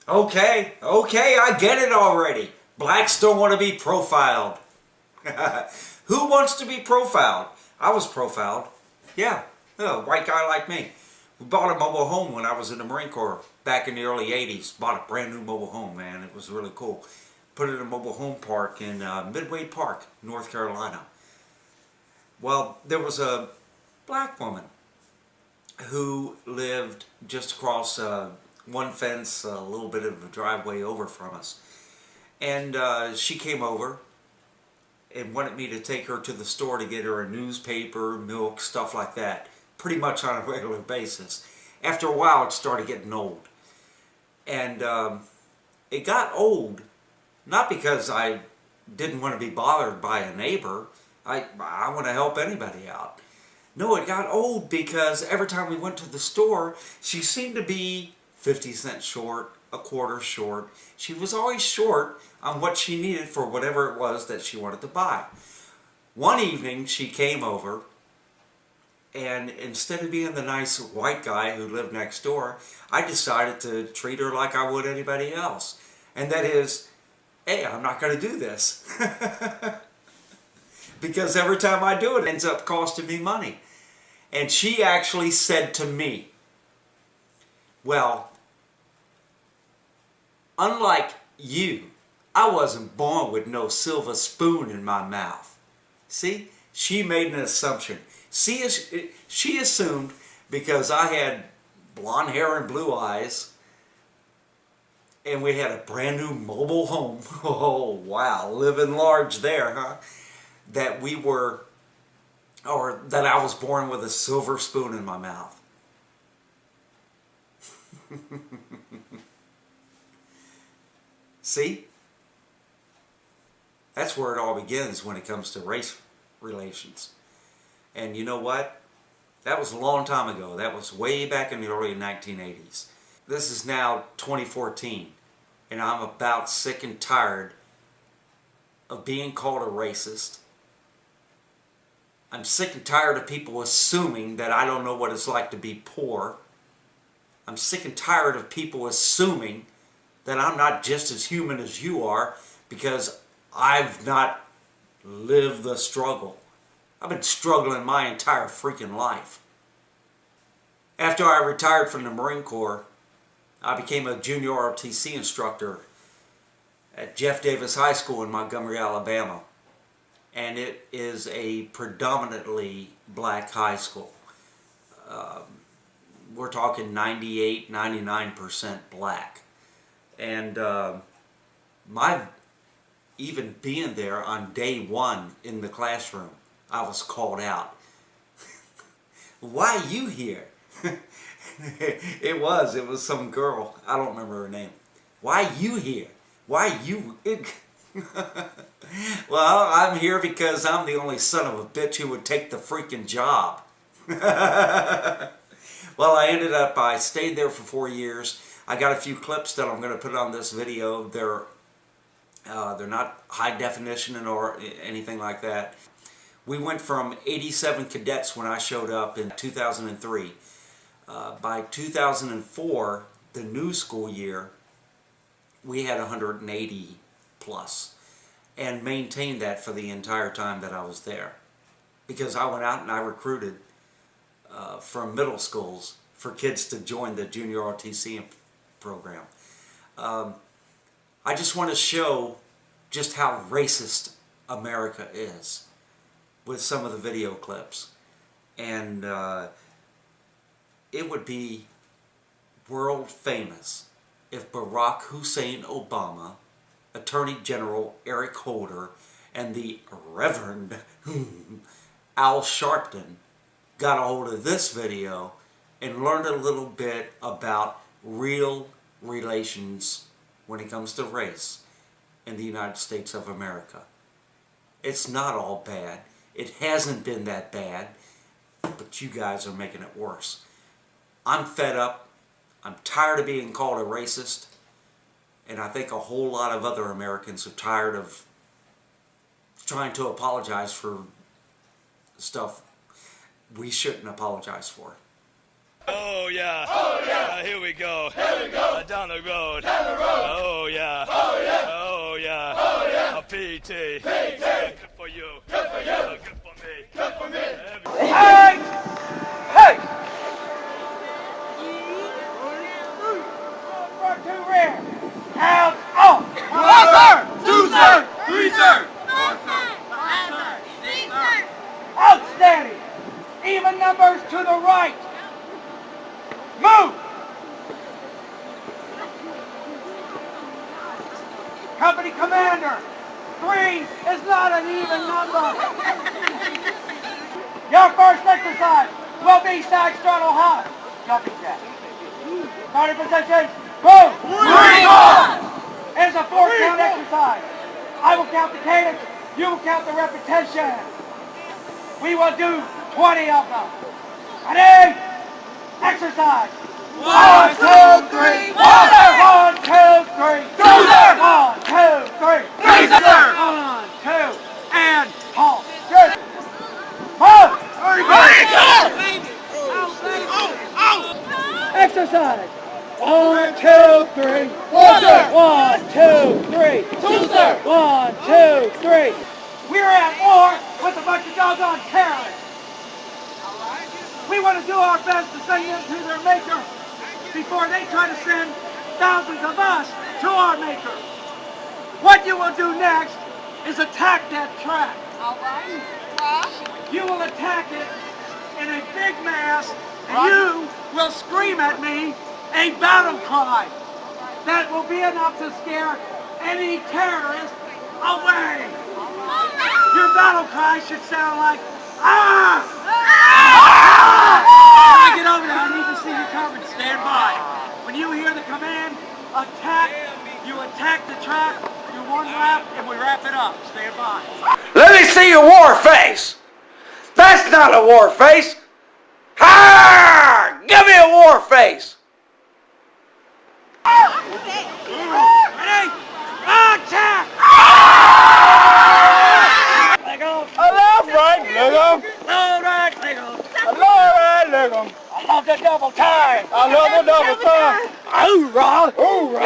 Okay, I get it already. Blacks don't want to be profiled. Who wants to be profiled? I was profiled. Yeah, a white guy like me. We bought a mobile home when I was in the Marine Corps back in the early 80s. Bought a brand new mobile home, man. It was really cool. Put it in a mobile home park in Midway Park, North Carolina. Well, there was a black woman who lived just across one fence, a little bit of a driveway over from us. And she came over and wanted me to take her to the store to get her a newspaper, milk, stuff like that, pretty much on a regular basis. After a while, it started getting old. And it got old, not because I didn't want to be bothered by a neighbor. I want to help anybody out. No, it got old because every time we went to the store, she seemed to be 50 cents short, a quarter short. She was always short on what she needed for whatever it was that she wanted to buy. One evening, she came over, and instead of being the nice white guy who lived next door, I decided to treat her like I would anybody else. And that is, hey, I'm not going to do this. Because every time I do it, it ends up costing me money. And she actually said to me, well, unlike you, I wasn't born with no silver spoon in my mouth. See? She made an assumption. She assumed because I had blonde hair and blue eyes and we had a brand new mobile home. Oh, wow. Living large there, huh? That we were, or that I was born with a silver spoon in my mouth. See? That's where it all begins when it comes to race relations. And you know what? That was a long time ago. That was way back in the early 1980s. This is now 2014, and I'm about sick and tired of being called a racist. I'm sick and tired of people assuming that I don't know what it's like to be poor. I'm sick and tired of people assuming that I'm not just as human as you are because I've not lived the struggle. I've been struggling my entire freaking life. After I retired from the Marine Corps, I became a junior ROTC instructor at Jeff Davis High School in Montgomery, Alabama. And it is a predominantly black high school. We're talking 98, 99% black. And my even being there on day one in the classroom, I was called out. Why are you here? It was some girl. I don't remember her name. Why are you here? Why you? Well, I'm here because I'm the only son of a bitch who would take the freaking job. Well, I stayed there for 4 years. I got a few clips that I'm going to put on this video. They're not high definition or anything like that. We went from 87 cadets when I showed up in 2003. By 2004, the new school year, we had 180 plus, and maintained that for the entire time that I was there. Because I went out and I recruited from middle schools for kids to join the junior ROTC program. I just want to show just how racist America is with some of the video clips. And it would be world famous if Barack Hussein Obama, Attorney General Eric Holder, and the Reverend Al Sharpton got a hold of this video and learned a little bit about real relations when it comes to race in the United States of America. It's not all bad. It hasn't been that bad, but you guys are making it worse. I'm fed up. I'm tired of being called a racist. And I think a whole lot of other Americans are tired of trying to apologize for stuff we shouldn't apologize for. Oh yeah. Oh yeah. Here we go. Here we go. Down the road. Down the road. Oh yeah. Oh yeah. Oh yeah. Oh yeah. A PT. PT. Good for you. Good for you. Good for me. Good for me. Hey! Hey! Front two rear. Hands off. One, sir. Two, sir. Three, sir. Four, sir. Five, sir. Six, sir. Outstanding. Even numbers to the right. Move. Company commander. 3 is not an even number. Your first exercise will be side straddle high. Jumping jack. Starting position. Move. It's a 4-count exercise. I will count the cadence. You will count the repetition. We will do 20 of them. Ready? Exercise. 1, 2, 3. 1, 2, 3. 2, sir. 1, 2, 3. 3, sir. 1, 2, and halt. Good. Move. Exercise. 1, 2, 3. 1, sir. 1, 2, 3. 2, sir. 1, 2, 3. We're at war with a bunch of doggone terrorists. We want to do our best to send them to their maker before they try to send thousands of us to our maker. What you will do next is attack that track. All right. You will attack it in a big mass, and you will scream at me a battle cry. That will be enough to scare any terrorist away. Your battle cry should sound like, ah! When I get over there, I need to see you covered. Stand by. When you hear the command, attack, you attack the track, do one lap, and we wrap it up. Stand by. Let me see your war face. That's not a war face. Ha! Give me a war face. Ready? Attack! Leg off. A left right leg 'em. Low right leg off. A low right leg 'em. I love the double time. I love the double time. Hoorah!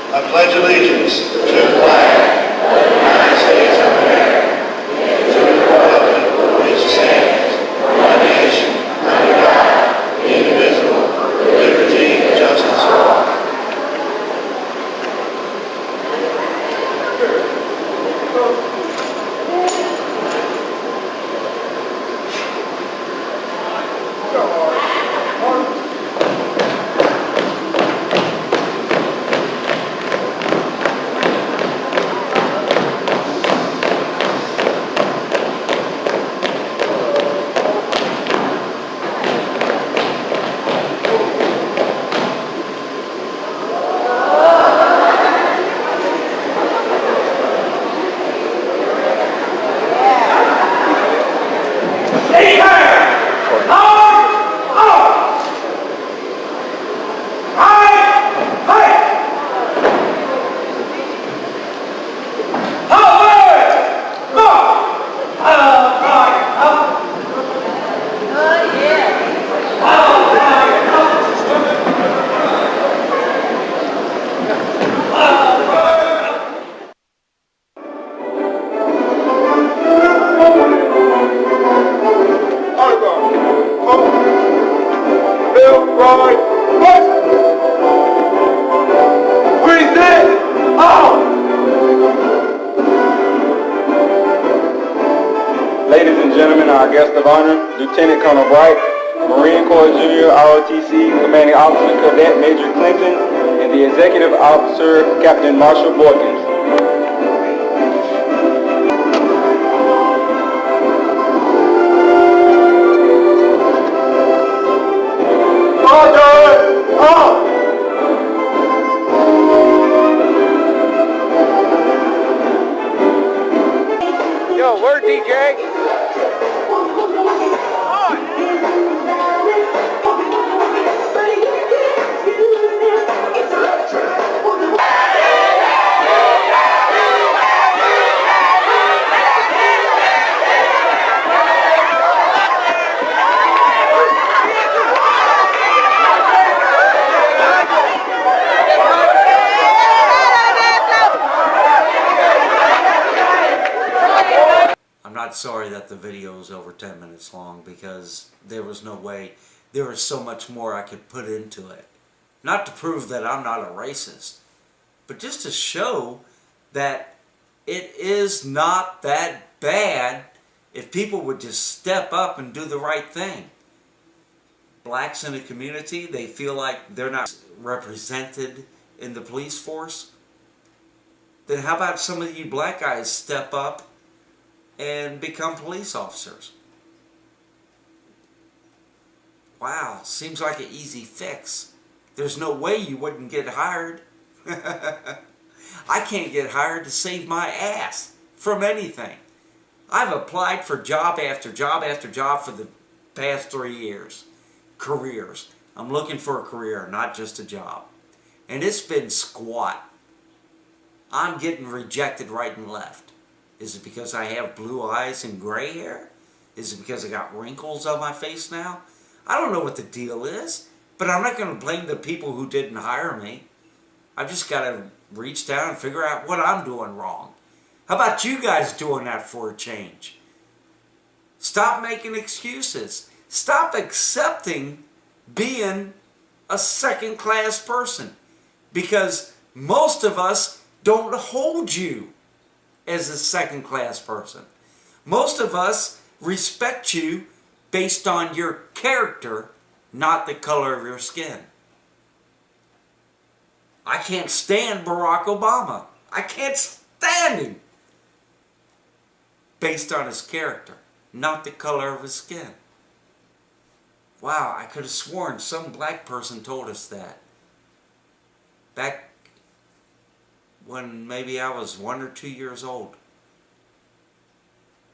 I pledge allegiance to the flag of the United States of America, and to the republic for which it stands, one nation, under God, indivisible, with liberty and justice for all. Ladies and gentlemen, our guest of honor, Lieutenant Colonel Bright, Marine Corps Junior ROTC Commanding Officer Cadet Major Clinton, and the Executive Officer Captain Marshall Boykins. Yo, where DJ? I'm not sorry that the video is over 10 minutes long, because there was no way. There was so much more I could put into it. Not to prove that I'm not a racist, but just to show that it is not that bad if people would just step up and do the right thing. Blacks in the community, they feel like they're not represented in the police force. Then how about some of you black guys step up and become police officers? Wow, seems like an easy fix. There's no way you wouldn't get hired. I can't get hired to save my ass from anything. I've applied for job after job after job for the past 3 years. Careers. I'm looking for a career, not just a job. And it's been squat. I'm getting rejected right and left. Is it because I have blue eyes and gray hair? Is it because I got wrinkles on my face now? I don't know what the deal is, but I'm not going to blame the people who didn't hire me. I've just got to reach down and figure out what I'm doing wrong. How about you guys doing that for a change? Stop making excuses. Stop accepting being a second-class person, because most of us don't hold you as a second-class person. Most of us respect you based on your character, not the color of your skin. I can't stand Barack Obama. I can't stand him based on his character, not the color of his skin. Wow, I could have sworn some black person told us that back when maybe I was 1 or 2 years old.